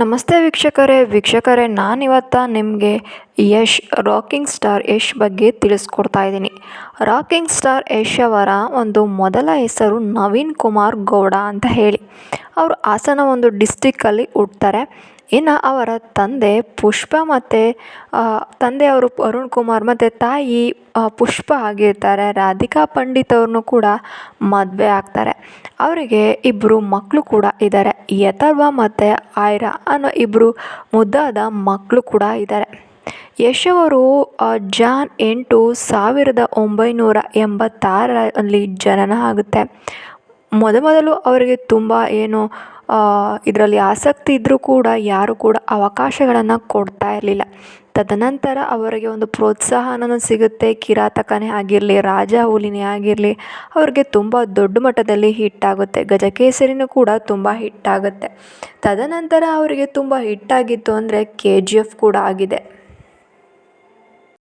ನಮಸ್ತೆ ವೀಕ್ಷಕರೇ ನಾನಿವತ್ತು ನಿಮಗೆ ರಾಕಿಂಗ್ ಸ್ಟಾರ್ ಯಶ್ ಬಗ್ಗೆ ತಿಳಿಸ್ಕೊಡ್ತಾ ಇದ್ದೀನಿ. ರಾಕಿಂಗ್ ಸ್ಟಾರ್ ಯಶ್ ಅವರ ಒಂದು ಮೊದಲ ಹೆಸರು ನವೀನ್ ಕುಮಾರ್ ಗೌಡ ಅಂತ ಹೇಳಿ. ಅವರು ಹಾಸನ ಒಂದು ಡಿಸ್ಟಿಕ್ಕಲ್ಲಿ ಹುಟ್ತಾರೆ. ಇನ್ನು ಅವರ ತಂದೆ ಪುಷ್ಪ ಮತ್ತು ತಂದೆಯವರು ಅರುಣ್ ಕುಮಾರ್ ಮತ್ತು ತಾಯಿ ಪುಷ್ಪ ಆಗಿರ್ತಾರೆ. ರಾಧಿಕಾ ಪಂಡಿತ್ ಅವ್ರನ್ನೂ ಕೂಡ ಮದುವೆ ಆಗ್ತಾರೆ. ಅವರಿಗೆ ಇಬ್ಬರು ಮಕ್ಕಳು ಕೂಡ ಇದ್ದಾರೆ. ಯಥರ್ವ ಮತ್ತು ಆಯ್ರಾ ಅನ್ನೋ ಇಬ್ಬರು ಮುದ್ದಾದ ಮಕ್ಕಳು ಕೂಡ ಇದ್ದಾರೆ. ಯಶ್ ಅವರು ಜಾನ್ 8, 1986ರಲ್ಲಿ ಜನನ ಆಗುತ್ತೆ. ಮೊದಲು ಅವರಿಗೆ ತುಂಬ ಇದರಲ್ಲಿ ಆಸಕ್ತಿ ಇದ್ದರೂ ಕೂಡ ಯಾರೂ ಕೂಡ ಅವಕಾಶಗಳನ್ನು ಕೊಡ್ತಾ ಇರಲಿಲ್ಲ. ತದನಂತರ ಅವರಿಗೆ ಒಂದು ಪ್ರೋತ್ಸಾಹನೂ ಸಿಗುತ್ತೆ. ಕಿರಾತಕನೇ ಆಗಿರಲಿ, ರಾಜ ಹುಲಿನೇ ಆಗಿರಲಿ, ಅವ್ರಿಗೆ ತುಂಬ ದೊಡ್ಡ ಮಟ್ಟದಲ್ಲಿ ಹಿಟ್ಟಾಗುತ್ತೆ. ಗಜಕೇಸರಿನೂ ಕೂಡ ತುಂಬ ಹಿಟ್ಟಾಗುತ್ತೆ. ತದನಂತರ ಅವರಿಗೆ ತುಂಬ ಹಿಟ್ಟಾಗಿತ್ತು ಅಂದರೆ KGF ಕೂಡ ಆಗಿದೆ.